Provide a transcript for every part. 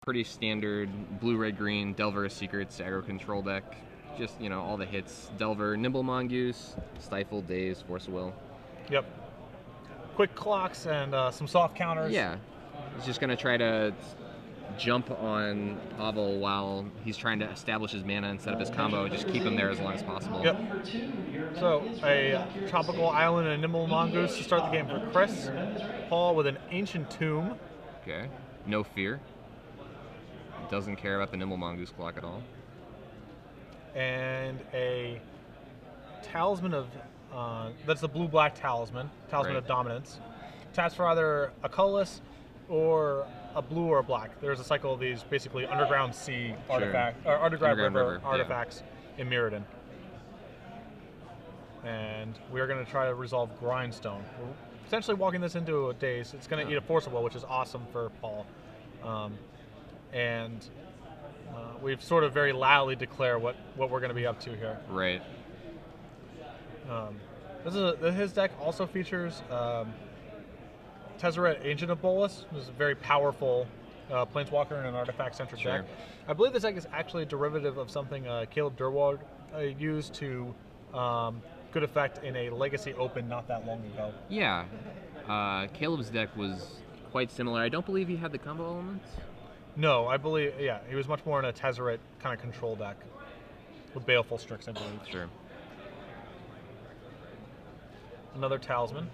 pretty standard blue, red, green, Delver Secrets, aggro control deck. Just, all the hits. Delver, Nimble Mongoose, Stifle, Daze, Force of Will. Yep. Quick clocks and some soft counters. Yeah. He's just going to try to jump on Pavel while he's trying to establish his mana and set up his combo. Just keep him there as long as possible. Yep. So, a Tropical Island and a Nimble Mongoose to start the game for Chris. Paul with an Ancient Tomb. Okay. No Fear. Doesn't care about the Nimble Mongoose clock at all. And a Talisman of, that's the blue-black Talisman Right. of Dominance. Taps for either a colorless or a blue or a black. There's a cycle of these basically Underground Sea artifact, or Underground River artifacts in Mirrodin. And we are going to try to resolve Grindstone. We're potentially walking this into a Daze. It's going to eat a Force of Will, which is awesome for Paul. We've sort of very loudly declare what we're going to be up to here. Right. His deck also features Tezzeret, Ancient of Bolas. This is a very powerful Planeswalker and an artifact-centric deck. I believe this deck is actually a derivative of something Caleb Durward used to good effect in a Legacy Open not that long ago. Yeah. Caleb's deck was quite similar. I don't believe he had the combo elements. No, I believe, yeah, he was much more in a Tezzeret kind of control deck with Baleful Strix, I believe. Sure. Another Talisman.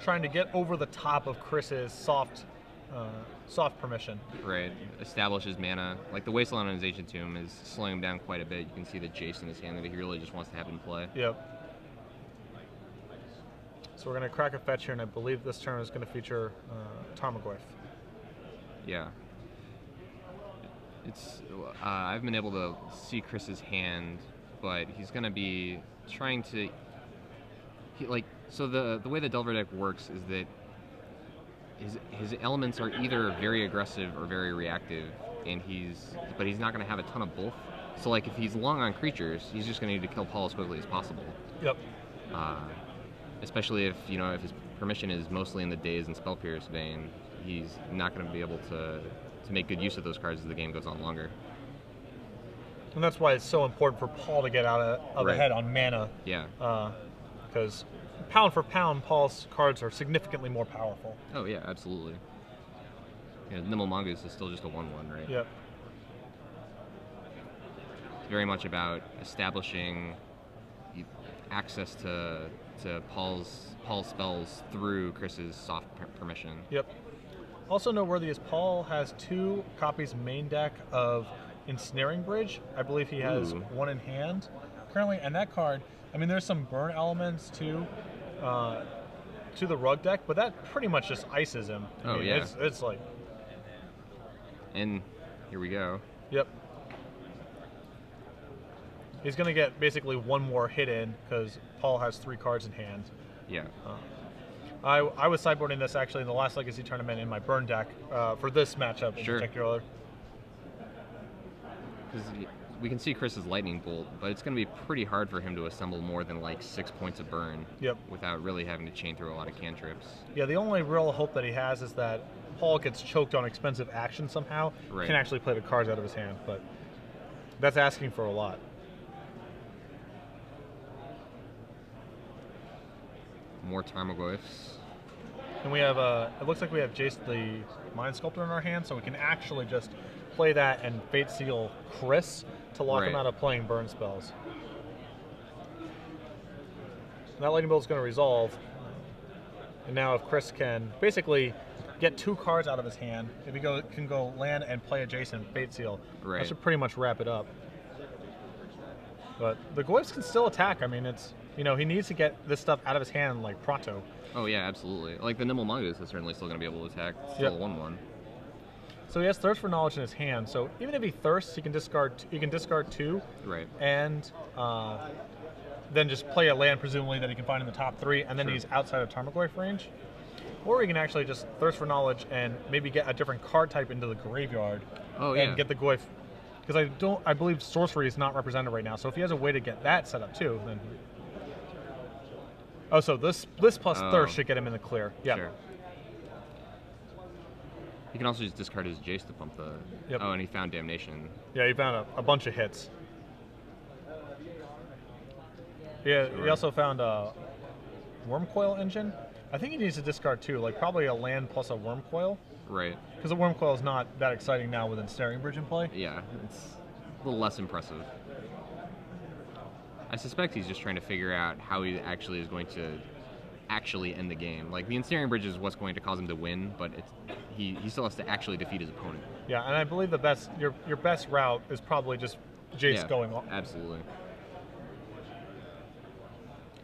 Trying to get over the top of Chris's soft permission. Right. Establishes mana. Like the Wasteland on his Ancient Tomb is slowing him down quite a bit. You can see the Jace in his hand that he really just wants to have in play. Yep. So we're going to crack a fetch here, and I believe this turn is going to feature Tarmogoyf. Yeah. It's I've been able to see Chris's hand, but he's going to be trying to... So the way the Delver deck works is that his elements are either very aggressive or very reactive, but he's not going to have a ton of both. So like if he's long on creatures, he's just going to need to kill Paul as quickly as possible. Yep. Especially if his permission is mostly in the Daze and Spell Pierce vein, he's not going to be able to make good use of those cards as the game goes on longer. And that's why it's so important for Paul to get out of ahead on mana. Yeah. Because pound for pound, Paul's cards are significantly more powerful. Oh yeah, absolutely. Yeah, Nimble Mongoose is still just a 1/1, right? Yep. It's very much about establishing access to Paul's spells through Chris's soft permission. Yep. Also noteworthy is Paul has 2 copies main deck of Ensnaring Bridge. I believe he has one in hand currently, and that card, I mean, there's some burn elements to the Rug deck, but that pretty much just ices him. I mean, yeah. It's like... And here we go. Yep. He's going to get basically one more hit in because Paul has 3 cards in hand. Yeah. I was sideboarding this actually in the last Legacy tournament in my burn deck for this matchup in particular. Because we can see Chris's Lightning Bolt, but it's going to be pretty hard for him to assemble more than like 6 points of burn. Yep. Without really having to chain through a lot of cantrips. Yeah, the only real hope that he has is that Paul gets choked on expensive action somehow. Right. Can actually play the cards out of his hand, but that's asking for a lot. More Tarmogoyfs. And we have, it looks like we have Jace the Mind Sculptor in our hand, so we can actually just play that and Fate Seal Chris to lock him out of playing burn spells. That Lightning Bolt is going to resolve. And now if Chris can basically get 2 cards out of his hand, if he can go land and play adjacent Fate Seal, that should pretty much wrap it up. But the Goyfs can still attack. I mean, it's... he needs to get this stuff out of his hand like pronto. Oh yeah, absolutely. Like the Nimble Mongoose is certainly still going to be able to attack. It's still a 1/1. So he has Thirst for Knowledge in his hand. So even if he thirsts, he can discard 2. Right. And then just play a land presumably that he can find in the top 3, and then he's outside of Tarmogoyf range. Or he can actually just Thirst for Knowledge and maybe get a different card type into the graveyard. Oh yeah. And get the Goyf. Because I believe sorcery is not represented right now. So if he has a way to get that set up too, then. Oh, so this plus Thirst should get him in the clear. Yeah. Sure. He can also just discard his Jace to pump the... Yep. Oh, and he found Damnation. Yeah, he found a bunch of hits. Yeah, Sure. he also found a Wormcoil Engine. I think he needs to discard two, like probably a land plus a Wormcoil. Right. Because the Wormcoil is not that exciting now with Ensnaring Bridge in play. Yeah, it's a little less impressive. I suspect he's just trying to figure out how he actually is going to actually end the game. Like, the Ensnaring Bridge is what's going to cause him to win, but he still has to actually defeat his opponent. Yeah, and I believe your best route is probably just Jace going off. Absolutely.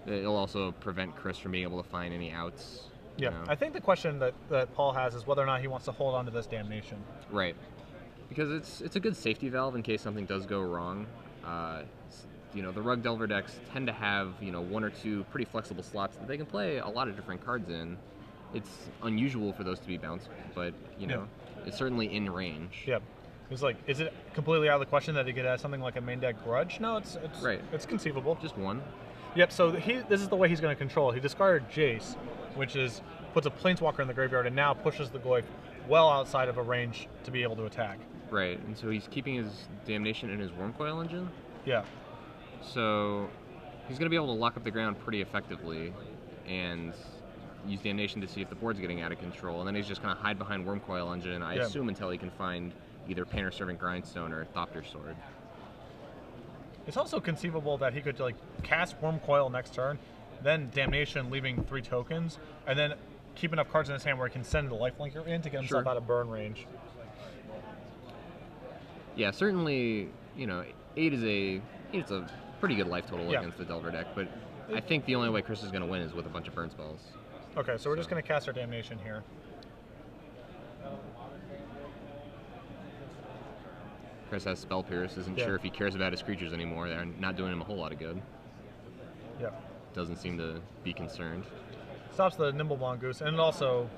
It'll also prevent Chris from being able to find any outs. Yeah, I think the question that Paul has is whether or not he wants to hold on to this Damnation. Right. Because it's a good safety valve in case something does go wrong. The Rug Delver decks tend to have, one or two pretty flexible slots that they can play a lot of different cards in. It's unusual for those to be bounced, but, it's certainly in range. Yeah. It's like, is it completely out of the question that he could have something like a main deck Grudge? No, it's right. It's conceivable. Just one. Yep, so this is the way he's going to control. He discarded Jace, which puts a Planeswalker in the graveyard and now pushes the Goyf well outside of a range to be able to attack. Right, and so he's keeping his Damnation in his Wormcoil Engine? Yeah. So he's going to be able to lock up the ground pretty effectively and use Damnation to see if the board's getting out of control, and then he's just going to hide behind Wormcoil Engine, I assume, until he can find either Painter Servant Grindstone or Thopter Sword. It's also conceivable that he could cast Wormcoil next turn, then Damnation leaving 3 tokens, and then keep enough cards in his hand where he can send the Lifelinker in to get himself out of burn range. Yeah, certainly, 8 is a pretty good life total against the Delver deck, but I think the only way Chris is going to win is with a bunch of burn spells. Okay, so we're just going to cast our Damnation here. Chris has Spell Pierce, isn't sure if he cares about his creatures anymore. They're not doing him a whole lot of good. Yeah. Doesn't seem to be concerned. Stops the Nimble Goose, and it also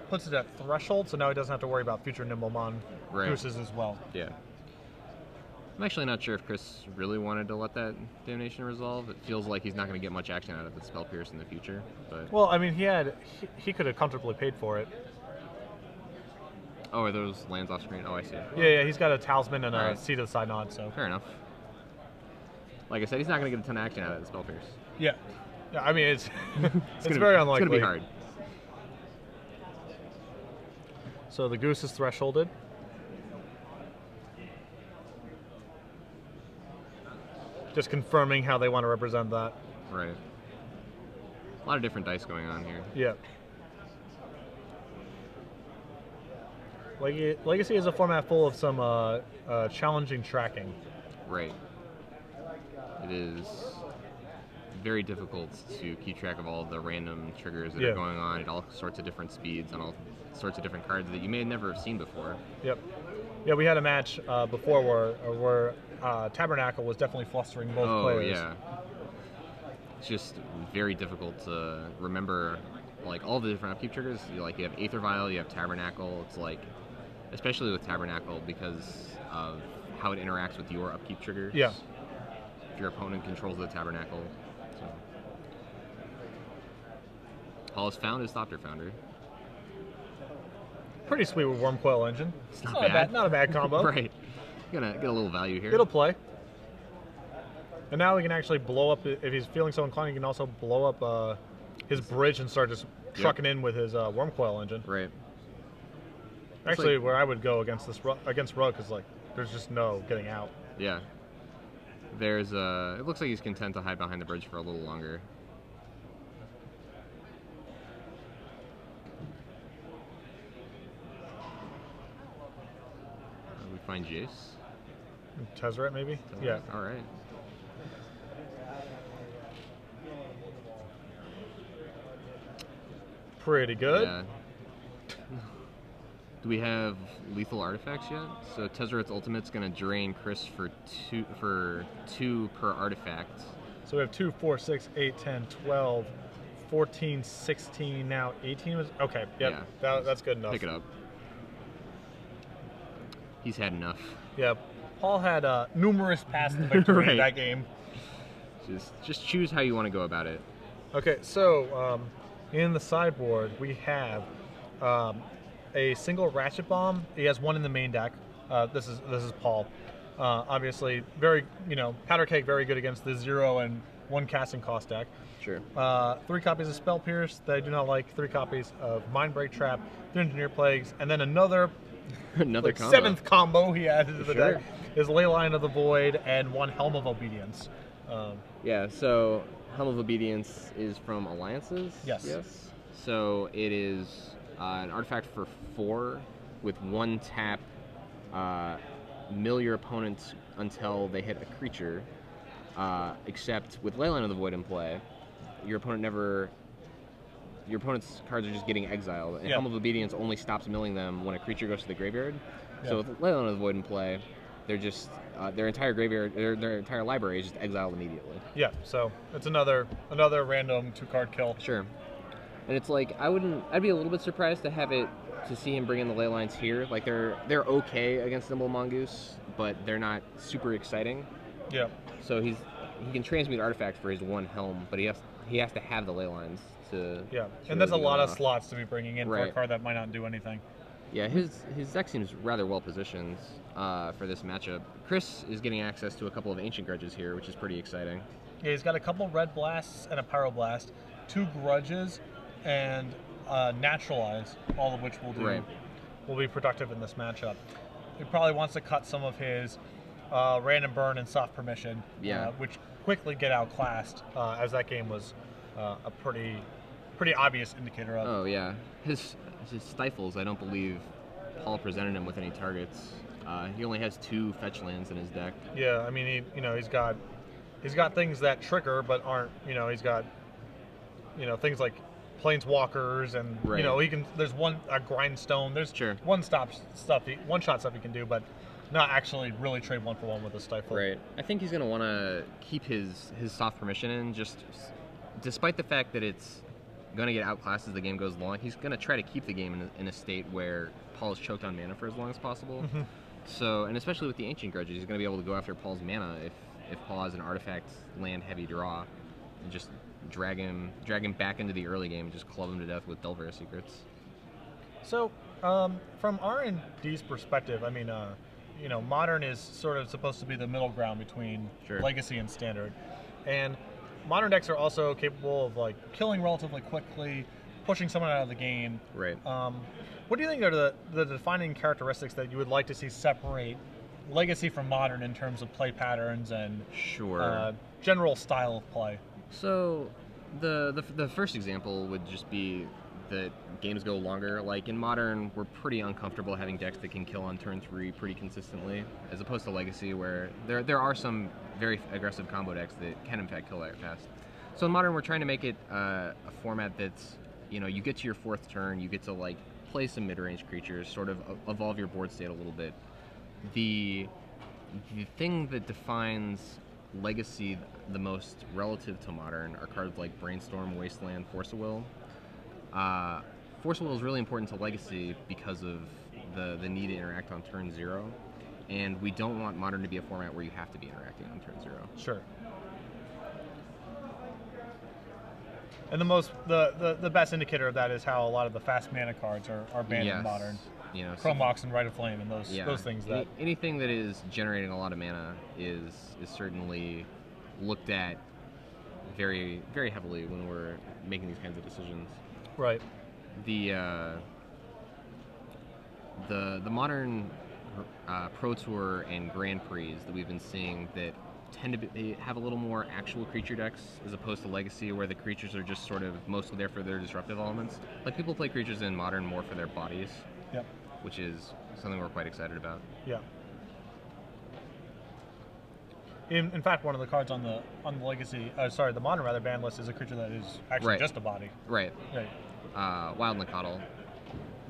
puts it at Threshold, so now he doesn't have to worry about future Nimble Gooses as well. Yeah. I'm actually not sure if Chris really wanted to let that Damnation resolve. It feels like he's not going to get much action out of the Spell Pierce in the future. But well, I mean, he could have comfortably paid for it. Oh, are those lands off screen? Oh, I see. Yeah, he's got a Talisman and a Seat of the Side Nod, so. Fair enough. Like I said, he's not going to get a ton of action out of the Spell Pierce. Yeah. Yeah, I mean, it's very unlikely. It's going to be hard. So the Goose is thresholded. Just confirming how they want to represent that. Right. A lot of different dice going on here. Yeah. Legacy is a format full of some challenging tracking. Right. It is very difficult to keep track of all the random triggers that are going on at all sorts of different speeds on all sorts of different cards that you may never have seen before. Yep. Yeah, we had a match before where Tabernacle was definitely flustering both players. Oh, yeah. It's just very difficult to remember, all the different upkeep triggers. You have Aether Vial, you have Tabernacle. It's especially with Tabernacle, because of how it interacts with your upkeep triggers. Yeah. If your opponent controls the Tabernacle. So. Paul has found his Thopter Founder. Pretty sweet with Wormcoil Engine. It's not bad. Not a bad combo. Right. Gonna get a little value here. It'll play. And now he can actually blow up, if he's feeling so inclined, he can also blow up his bridge and start just trucking in with his Wormcoil Engine. Right. Actually, where I would go against Rug is there's just no getting out. Yeah. There's it looks like he's content to hide behind the bridge for a little longer. We find Jace. Tezzeret, maybe? Tezzeret? Yeah. All right. Pretty good. Yeah. Do we have lethal artifacts yet? So Tezzeret's Ultimate's going to drain Chris for two per artifact. So we have 2, 4, 6, 8, 10, 12, 14, 16, now 18. Okay, yep, yeah, that's good enough. Pick it up. He's had enough. Yeah, Paul had numerous paths to victory in that game. Just choose how you want to go about it. a single Ratchet Bomb. He has one in the main deck. This is Paul. Obviously, very Powder Keg, very good against the 0 and 1 casting cost deck. Sure. 3 copies of Spell Pierce that I do not like. 3 copies of Mind Break Trap, 3 Engineer Plagues, and then another combo. 7th combo he added to the Sure. deck is Leyline of the Void and 1 Helm of Obedience. Yeah. So Helm of Obedience is from Alliances. Yes. Yes. So it is an artifact for 4 with 1 tap. Mill your opponent until they hit a creature. Except with Leyline of the Void in play, your opponent's cards are just getting exiled, and Helm of Obedience only stops milling them when a creature goes to the graveyard. So with Leyline of the Void in play, they're just their entire graveyard, their entire library is just exiled immediately. Yeah, so it's another random 2-card kill. Sure. And it's like I'd be a little bit surprised to see him bring in the ley lines here. Like they're okay against Nimble Mongoose, but they're not super exciting. Yeah. So he can transmute artifacts for his 1 Helm, but he has to have the ley lines to. Yeah, to and that's a really lot go of off. slots to be bringing in for a card that might not do anything. Yeah, his deck seems rather well positioned for this matchup. Chris is getting access to a couple of Ancient Grudges here, which is pretty exciting. Yeah, he's got a couple Red Blasts and a Pyroblast, 2 Grudges, and Naturalize, all of which will be productive in this matchup. He probably wants to cut some of his Random Burn and Soft Permission, which quickly get outclassed, as that game was a pretty obvious indicator of. Oh yeah, his Stifles, I don't believe Paul presented him with any targets. He only has 2 fetch lands in his deck. Yeah, I mean he's got things that trigger but aren't, he's got things like Planeswalkers and there's a Grindstone, there's one-shot stuff he can do, but not actually really trade 1-for-1 with a Stifle. Right. I think he's going to want to keep his soft permission in, just despite the fact that it's going to get outclassed as the game goes along. He's going to try to keep the game in a state where Paul is choked on mana for as long as possible. Mm-hmm. So, and especially with the Ancient Grudges, he's going to be able to go after Paul's mana if Paul has an artifact land heavy draw, and just drag him back into the early game and just club him to death with Delver Secrets. So, from R&D's perspective, I mean, Modern is sort of supposed to be the middle ground between Legacy and Standard, and Modern decks are also capable of like killing relatively quickly, pushing someone out of the game. Right. What do you think are the defining characteristics that you would like to see separate Legacy from Modern in terms of play patterns and general style of play? So, the first example would just be that games go longer. Like in Modern, we're pretty uncomfortable having decks that can kill on turn 3 pretty consistently, as opposed to Legacy, where there are some very aggressive combo decks that can in fact kill that fast. So in Modern, we're trying to make it a format that's, you get to your 4th turn, you get to like play some mid-range creatures, sort of evolve your board state a little bit. The thing that defines Legacy the most relative to Modern are cards like Brainstorm, Wasteland, Force of Will. Force of Will is really important to Legacy because of the need to interact on turn 0, and we don't want Modern to be a format where you have to be interacting on turn 0. Sure. And the best indicator of that is how a lot of the fast mana cards are banned in Modern. Chrome Mox and Rite of Flame and those things. Anything that is generating a lot of mana is certainly looked at very, very heavily when we're making these kinds of decisions. Right. The Modern Pro Tour and Grand Prix that we've been seeing that tend to have a little more actual creature decks as opposed to Legacy, where the creatures are just sort of mostly there for their disruptive elements. Like people play creatures in Modern more for their bodies. Yep. Which is something we're quite excited about. Yeah. In fact, one of the cards on the Legacy, the Modern rather ban list is a creature that is actually just a body. Right. Wild Nakatl.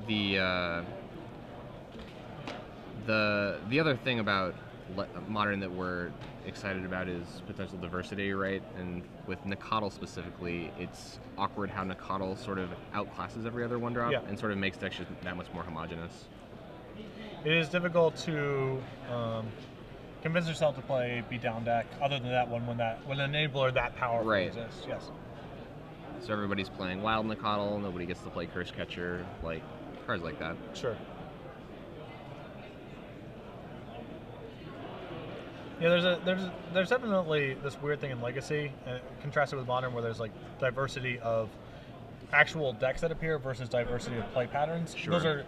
The other thing about Modern that we're excited about is potential diversity, right? And with Nakatl specifically, it's awkward how Nakatl sort of outclasses every other 1-drop and sort of makes decks just that much more homogenous. It is difficult to convince yourself to play beatdown deck other than that one when an enabler that powerful exists. Yes. So everybody's playing Wild Nakatl, nobody gets to play Curse Catcher. Like, cards like that. Sure. Yeah, there's definitely this weird thing in Legacy, contrasted with Modern, where there's like diversity of actual decks that appear versus diversity of play patterns. Sure. Those are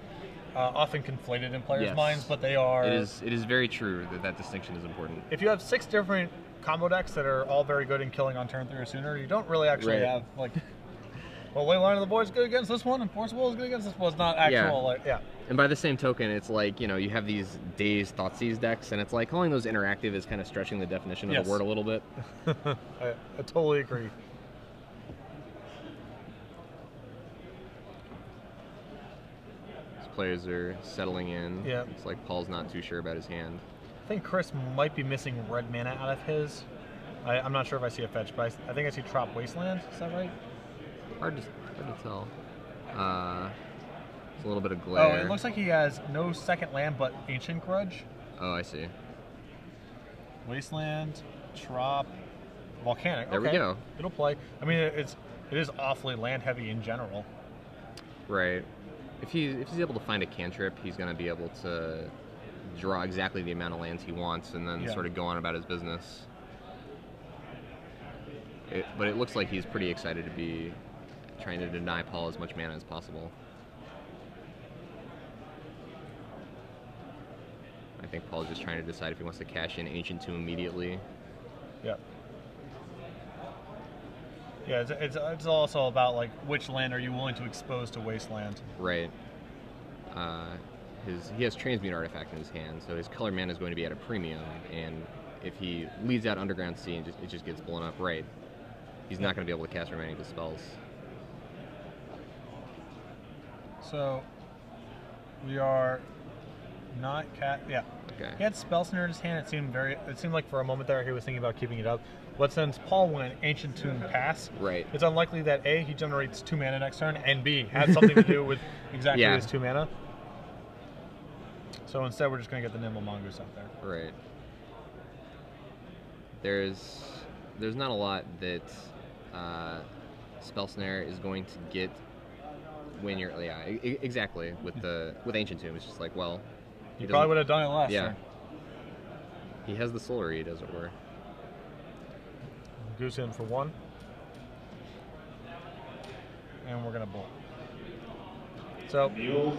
often conflated in players' Yes. minds, but they are. It is very true that distinction is important. If you have 6 different combo decks that are all very good in killing on turn 3 or sooner, you don't really actually Right. have like. Well, Leyline of the Void is good against this one, and Force Will is good against this one. It's not actual, Yeah. And by the same token, it's like, you know, you have these Dazed, Thoughtseize decks, and it's like calling those interactive is kind of stretching the definition of Yes. the word a little bit. I totally agree. These players are settling in. Yeah. It's like Paul's not too sure about his hand. I think Chris might be missing red mana out of his. I'm not sure if I see a fetch, but I think I see Trop Wasteland. Is that right? Hard to tell. It's a little bit of Oh, glare. it looks like he has no second land but Ancient Grudge. Oh, I see. Wasteland, Trop, Volcanic. There we Okay. go. It'll play. I mean, it is awfully land heavy in general. Right. If he's able to find a cantrip, he's going to be able to draw exactly the amount of lands he wants and then sort of go on about his business. But it looks like he's pretty excited to be trying to deny Paul as much mana as possible. I think Paul's just trying to decide if he wants to cash in Ancient Tomb immediately. Yeah. Yeah, it's also about like which land are you willing to expose to Wasteland. Right. He has Transmute Artifact in his hand, so his color mana is going to be at a premium, and if he leads out Underground Sea and it just gets blown up, right, he's not going to be able to cast remaining dispels. So we are not yeah. Okay. He had Spell Snare in his hand. It seemed like for a moment there he was thinking about keeping it up. But since Paul went Ancient Tomb pass, Right. it's unlikely that A, he generates 2 mana next turn, and B, has something to do with exactly his 2 mana. So instead we're just gonna get the Nimble Mongoose out there. Right. There's not a lot that Spell Snare is going to get when you're exactly with Ancient Tomb. It's just like, well, He probably would have done it last yeah. turn. He has the Solar Read, as it were. Goose in for 1. And we're gonna bolt. So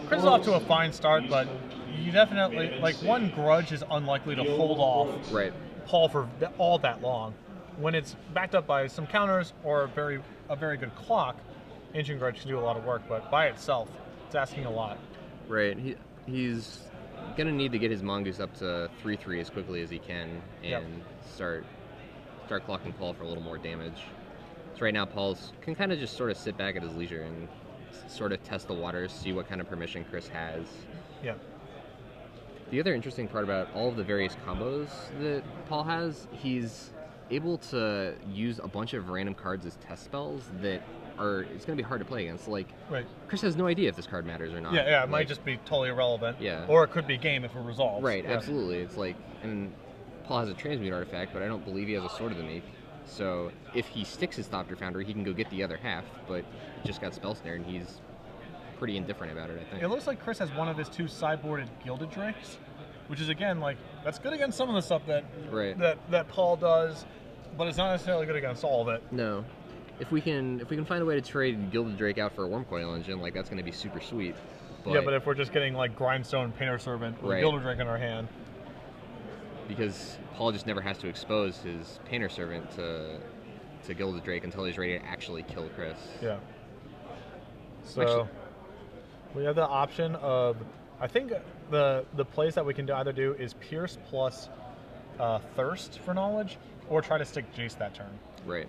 Chris is off to a fine start, but you definitely like 1 Grudge is unlikely to hold off Right. Paul for all that long. When it's backed up by some counters or a very good clock, Ancient Grudge can do a lot of work, but by itself, it's asking a lot. Right. He's gonna need to get his Mongoose up to 3/3 as quickly as he can and start clocking Paul for a little more damage. So right now Paul can kind of just sort of sit back at his leisure and sort of test the waters, see what kind of permission Chris has. Yeah. The other interesting part about all of the various combos that Paul has, he's able to use a bunch of random cards as test spells that it's going to be hard to play against. Like, Right. Chris has no idea if this card matters or not. Yeah, it might just be totally irrelevant. Yeah. Or it could be game if it resolves. Right, Yeah. absolutely. It's like, and Paul has a Transmute Artifact, but I don't believe he has a Sword of the Meek. So if he sticks his Thopter Foundry, he can go get the other half, but just got Spell Snare, and he's pretty indifferent about it, I think. It looks like Chris has one of his 2 sideboarded Gilded Drakes, which is, again, like, that's good against some of the stuff that Paul does, but it's not necessarily good against all of it. No. If we can find a way to trade Gilded Drake out for a Wormcoil Engine, like, that's going to be super sweet. Yeah, but if we're just getting, like, Grindstone Painter Servant with Gilded Drake in our hand. Because Paul just never has to expose his Painter Servant to Gilded Drake until he's ready to actually kill Chris. Yeah. So we have the option of, I think the plays that we can either do is Pierce plus Thirst for Knowledge, or try to stick Jace that turn. Right.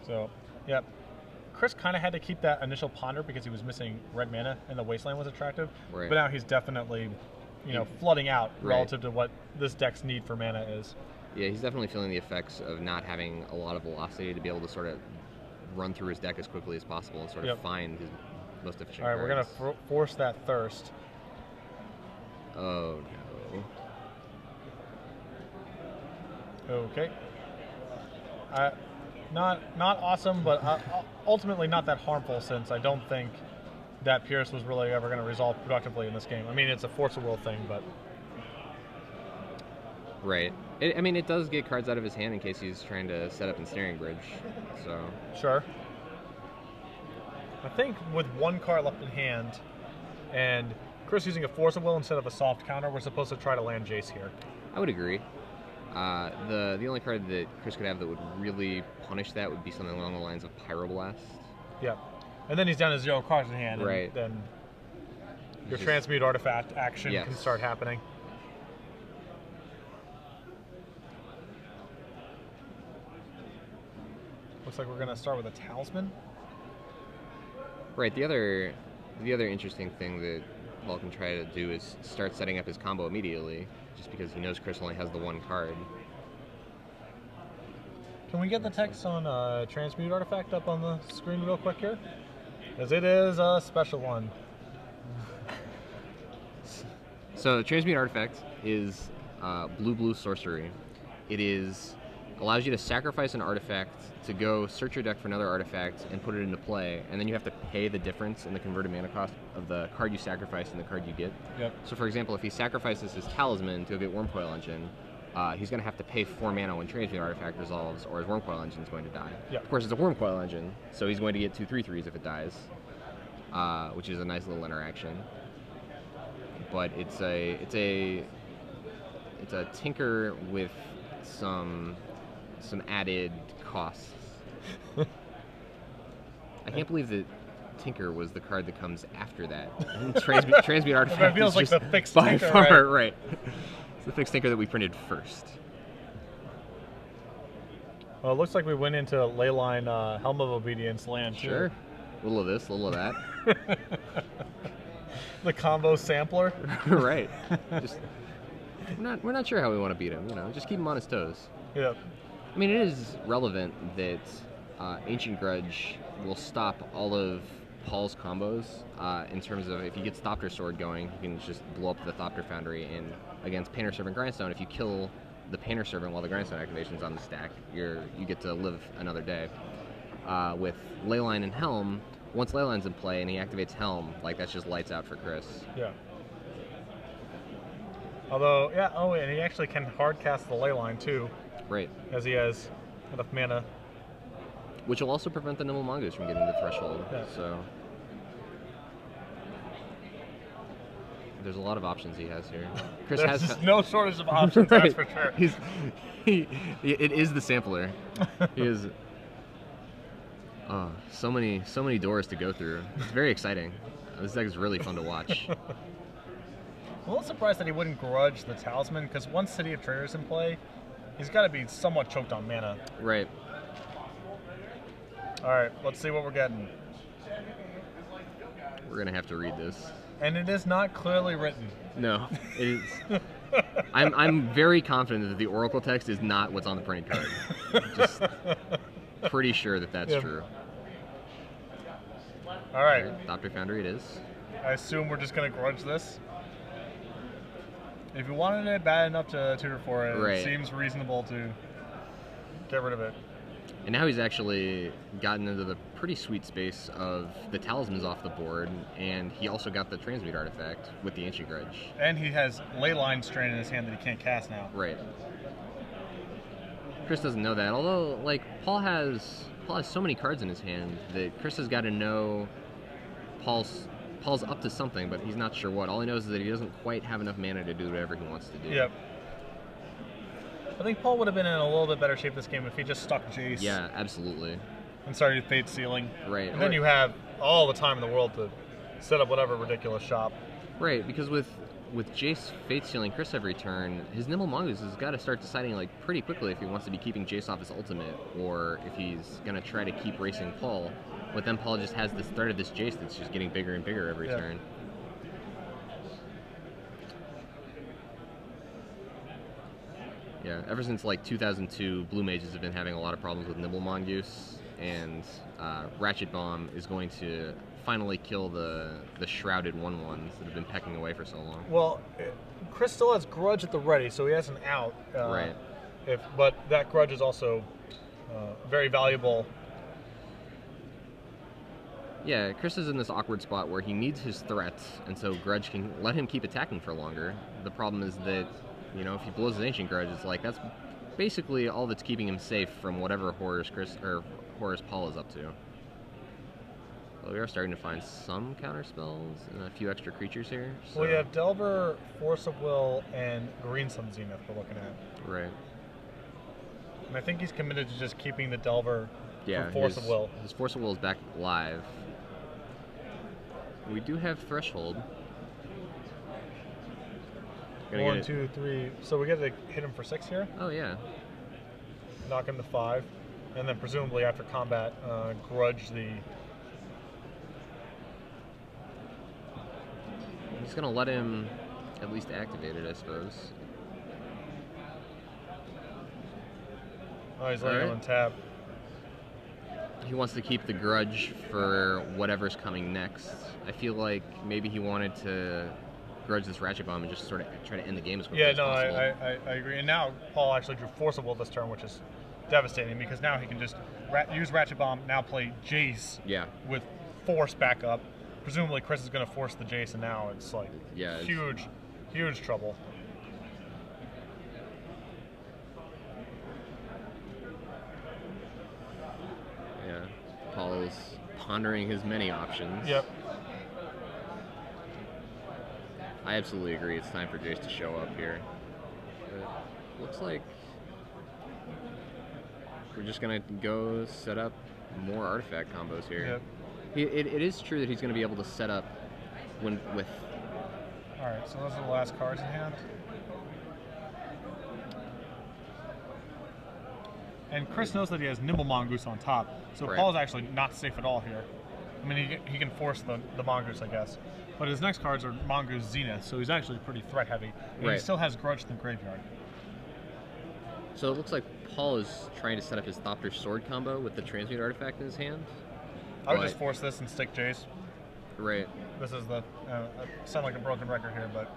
So, yeah. Chris kind of had to keep that initial Ponder because he was missing red mana and the Wasteland was attractive. Right. But now he's definitely, flooding out relative to what this deck's need for mana is. Yeah, he's definitely feeling the effects of not having a lot of velocity to be able to sort of run through his deck as quickly as possible and sort of find his most efficient All right, cards. we're going to force that Thirst. Oh, no. Okay. Not awesome, but ultimately not that harmful, since I don't think that Pierce was really ever going to resolve productively in this game. I mean, it's a force of will thing, but... Right. I mean, it does get cards out of his hand in case he's trying to set up Ensnaring Bridge, so... Sure. I think with one card left in hand, and Chris using a force of will instead of a soft counter, we're supposed to try to land Jace here. I would agree. The only card that Chris could have that would really punish that would be something along the lines of Pyroblast. Yeah. And then he's down to 0 cards in hand, right. And then your Transmute Artifact action yes. can start happening. Looks like we're going to start with a Talisman. Right. The other interesting thing that Paul can try to do is start setting up his combo immediately, just because he knows Chris only has the one card. Can we get the text on Transmute Artifact up on the screen real quick here? Because it is a special one. So Transmute Artifact is blue sorcery. It allows you to sacrifice an artifact to go search your deck for another artifact and put it into play, and then you have to pay the difference in the converted mana cost of the card you sacrifice and the card you get. Yep. So for example, if he sacrifices his Talisman to go get Wormcoil Engine, he's going to have to pay 4 mana when Transmute Artifact resolves, or his Wormcoil Engine is going to die. Yep. Of course, it's a Wormcoil Engine, so he's going to get 2 3/3s if it dies, which is a nice little interaction. But it's a tinker with some added costs. I can't believe that Tinker was the card that comes after that. Transmute Artifact feels is like just the fixed by Tinker, far right. It's the fixed Tinker that we printed first. Well, it looks like we went into Leyline Helm of Obedience land, too. Sure. A little of this, a little of that. The combo sampler. Right. Just we're not sure how we want to beat him. Just keep him on his toes. Yeah. I mean, it is relevant that Ancient Grudge will stop all of Paul's combos in terms of if he gets Thopter Sword going, he can just blow up the Thopter Foundry, and against Painter Servant Grindstone, if you kill the Painter Servant while the Grindstone activation is on the stack, you get to live another day. With Leyline and Helm, once Leyline's in play and he activates Helm, that's just lights out for Chris. Yeah. Although, yeah, and he actually can hard cast the Leyline too. Right. As he has enough mana. Which will also prevent the Nimble Mongoose from getting the Threshold. Yeah. So there's a lot of options he has here. Chris There's has no shortage of options, right. that's for sure. It is the sampler. He is so many doors to go through. It's very exciting. This deck is really fun to watch. I'm a little surprised that he wouldn't grudge the Talisman, because once City of Traders in play, he's got to be somewhat choked on mana. Right. All right, let's see what we're getting. We're going to have to read this. And it is not clearly written. No, it is. I'm very confident that the Oracle text is not what's on the printed card. Just pretty sure that that's true. All right. Thopter Foundry it is. I assume we're just going to grudge this. If you wanted it bad enough to tutor for it, right. It seems reasonable to get rid of it. And now he's actually gotten into the pretty sweet space of the Talisman's off the board, and he also got the Transmute Artifact with the Ancient Grudge. And he has Leyline Strain in his hand that he can't cast now. Right. Chris doesn't know that, although, Paul has so many cards in his hand that Chris has got to know Paul's up to something, but he's not sure what. All he knows is that he doesn't quite have enough mana to do whatever he wants to do. Yep. I think Paul would have been in a little bit better shape this game if he just stuck Jace. Yeah, absolutely. And started Fate Sealing. Right. And then you have all the time in the world to set up whatever ridiculous shop. Right, because with Jace Fate Sealing Chris every turn, his Nimble Mongoose has got to start deciding pretty quickly if he wants to be keeping Jace off his ultimate, or if he's going to try to keep racing Paul. But then Paul just has this threat of this Jace that's just getting bigger and bigger every turn. Yeah, ever since 2002, Blue Mages have been having a lot of problems with Nimble Mongoose, and Ratchet Bomb is going to finally kill the shrouded 1/1s that have been pecking away for so long. Well, Chris still has Grudge at the ready, so he has an out. Right. But that Grudge is also very valuable Yeah, Chris is in this awkward spot where he needs his threats, and so Grudge can let him keep attacking for longer. The problem is that, you know, if he blows his Ancient Grudge, it's like that's basically all that's keeping him safe from whatever horrors Paul is up to. Well, we are starting to find some counter spells and a few extra creatures here. So. Well, you have Delver, Force of Will, and Green Sun Zenith we're looking at. Right. And I think he's committed to just keeping the Delver for Force of Will. His Force of Will is back live. We do have Threshold. 1, 2, 3. So we get to hit him for 6 here? Oh, yeah. Knock him to 5. And then presumably after combat, Grudge the... He's going to let him at least activate it, I suppose. Oh, he's letting him untap. He wants to keep the Grudge for whatever's coming next. I feel like maybe he wanted to grudge this Ratchet Bomb and just sort of try to end the game as quickly as possible. I agree. And now Paul actually drew Force of Will this turn, which is devastating because now he can just use Ratchet Bomb, now play Jace with Force backup. Presumably Chris is going to force the Jace, and now it's like huge trouble. Yeah, Paul is pondering his many options. Yep. I absolutely agree. It's time for Jace to show up here. But looks like we're just going to go set up more artifact combos here. Yep. It is true that he's going to be able to set up with... Alright, so those are the last cards in hand. And Chris knows that he has Nimble Mongoose on top, so Paul's actually not safe at all here. I mean, he can force the Mongoose, I guess. But his next cards are Mongoose Zenith, so he's actually pretty threat heavy. And he still has Grudge in the graveyard. So it looks like Paul is trying to set up his Thopter Sword combo with the Transmute artifact in his hand. I would just force this and stick Jace. Right. This is the... I sound like a broken record here, but...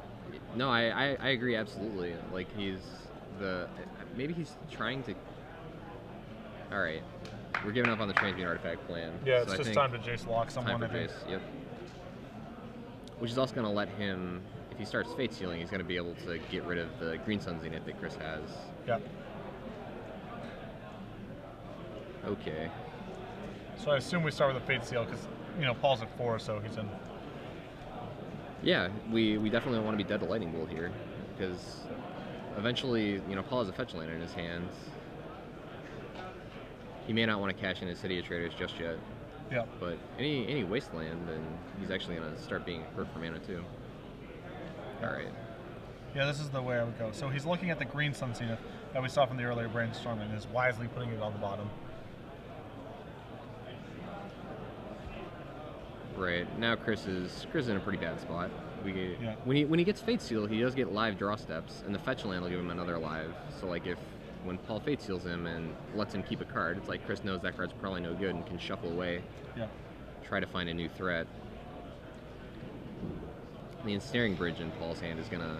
No, I agree absolutely. Like, he's the... Maybe he's trying to... Alright. We're giving up on the Transmute artifact plan. Yeah, it's just time to Jace lock someone. Time for Jace, yep. Which is also going to let him... If he starts Fate Sealing, he's going to be able to get rid of the Green Sun Zenith that Chris has. Yep. Okay. So I assume we start with a Fate Seal because, you know, Paul's at 4, so he's in. Yeah, we definitely want to be dead to Lightning Bolt here because eventually, you know, Paul has a fetch land in his hands. He may not want to cash in his City of Traders just yet. Yeah. But any wasteland, then he's actually going to start being hurt for mana too. All right. Yeah, this is the way I would go. So he's looking at the Green Sun Zenith that we saw from the earlier brainstorming and is wisely putting it on the bottom. Right, now Chris is in a pretty bad spot. When he gets Fate Seal, he does get live draw steps, and the fetch land will give him another live. So like when Paul Fate Seals him and lets him keep a card, it's like Chris knows that card's probably no good and can shuffle away. Yeah. Try to find a new threat. The Ensnaring Bridge in Paul's hand is gonna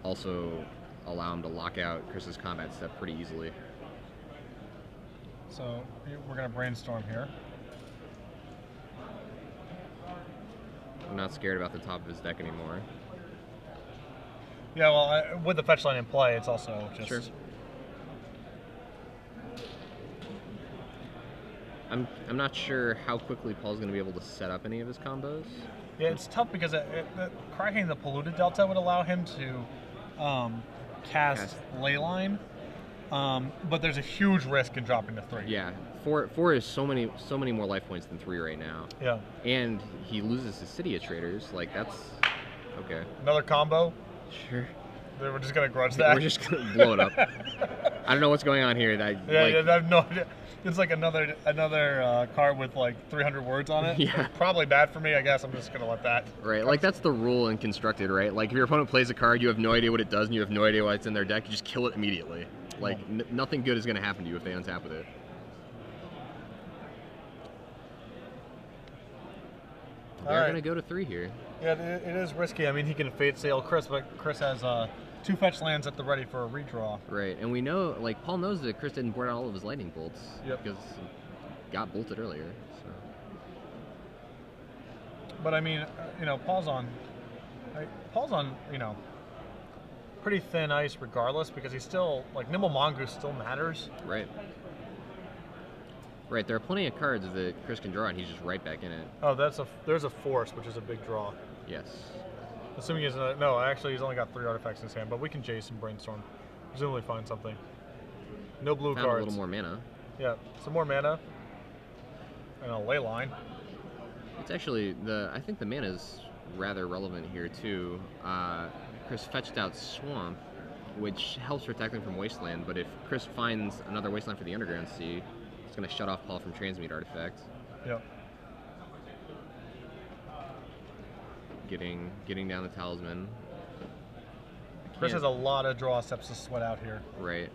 also allow him to lock out Chris's combat step pretty easily. So we're gonna brainstorm here. I'm not scared about the top of his deck anymore. Yeah, well, with the fetch line in play, it's also just... Sure. I'm not sure how quickly Paul's going to be able to set up any of his combos. Yeah, it's tough because cracking the Polluted Delta would allow him to cast Leyline, but there's a huge risk in dropping to 3. Yeah, 4 is so many more life points than 3 right now. Yeah. And he loses his City of Traders. Like, that's... Okay. Another combo? Sure. We're just going to grudge that? We're just going to blow it up. I don't know what's going on here. I have no idea. It's like another card with like 300 words on it. Yeah. Probably bad for me, I guess. I'm just going to let that. Right, like that's the rule in Constructed, right? Like if your opponent plays a card, you have no idea what it does, and you have no idea why it's in their deck, you just kill it immediately. Like, nothing good is going to happen to you if they untap with it. They're going to go to 3 here. Yeah, it is risky. I mean, he can Fate Sale Chris, but Chris has 2 fetch lands at the ready for a redraw. Right, and we know, like, Paul knows that Chris didn't board out all of his lightning bolts. Yep. Because he got bolted earlier. So. But I mean, Paul's on, pretty thin ice regardless because he's still like Nimble Mongoose still matters. Right. Right. There are plenty of cards that Chris can draw, and he's just right back in it. Oh, there's a force, which is a big draw. Yes. Assuming he's actually he's only got 3 artifacts in his hand, but we can Jace and Brainstorm, presumably find something. No blue Found cards. a little more mana. Yeah, some more mana. And a ley line. It's actually I think the mana is rather relevant here too. Chris fetched out Swamp, which helps protect him from Wasteland. But if Chris finds another Wasteland for the Underground Sea, it's going to shut off Paul from Transmute Artifact. Yep. Getting down the Talisman. Chris has a lot of draw steps to sweat out here. Right.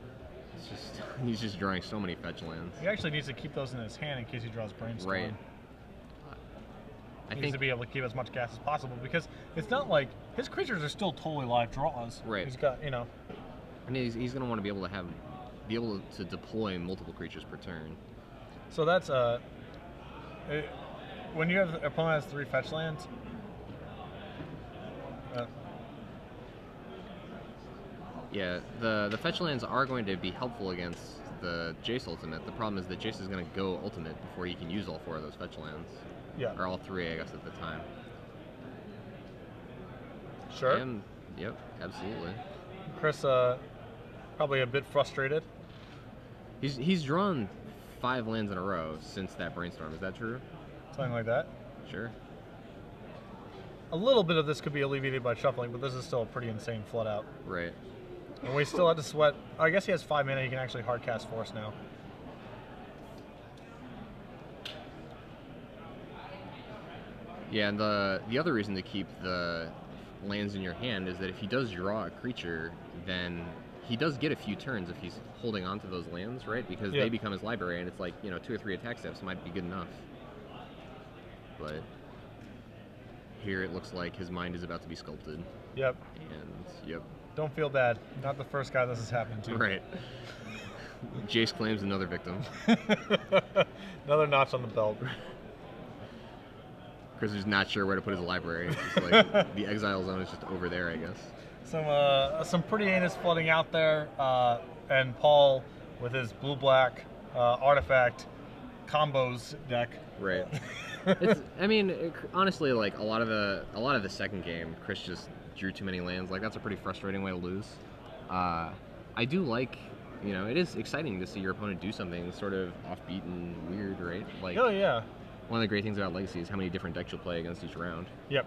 He's just drawing so many fetch lands. He actually needs to keep those in his hand in case he draws Brainstorm. Right. He needs to be able to keep as much gas as possible because it's not like his creatures are still totally live draws. Right. He's got, And he's going to want to be able to deploy multiple creatures per turn. So that's when you have the opponent has 3 fetch lands. Yeah, the fetch lands are going to be helpful against the Jace ultimate. The problem is that Jace is going to go ultimate before he can use all 4 of those fetch lands. Yeah. Or all 3, I guess, at the time. Sure. Yep, absolutely. Chris, probably a bit frustrated. He's drawn 5 lands in a row since that Brainstorm. Is that true? Something like that. Sure. A little bit of this could be alleviated by shuffling, but this is still a pretty insane flood out. Right. And we still had to sweat. I guess he has 5 mana. He can actually hard cast Force now. Yeah, and the other reason to keep the lands in your hand is that if he does draw a creature, then he does get a few turns if he's holding on to those lands, right? Because they become his library, and it's like, 2 or 3 attack steps might be good enough. But here it looks like his mind is about to be sculpted. Yep. And, yep. Don't feel bad. Not the first guy this has happened to. Right. Jace claims another victim. Another notch on the belt. Chris is not sure where to put his library. It's just like the exile zone is just over there, I guess. Some pretty heinous flooding out there, and Paul with his blue-black artifact combos deck. Right. Honestly, like a lot of the second game, Chris just drew too many lands. Like that's a pretty frustrating way to lose. I do like, it is exciting to see your opponent do something sort of offbeat and weird, right? Like, oh yeah. One of the great things about Legacy is how many different decks you'll play against each round. Yep.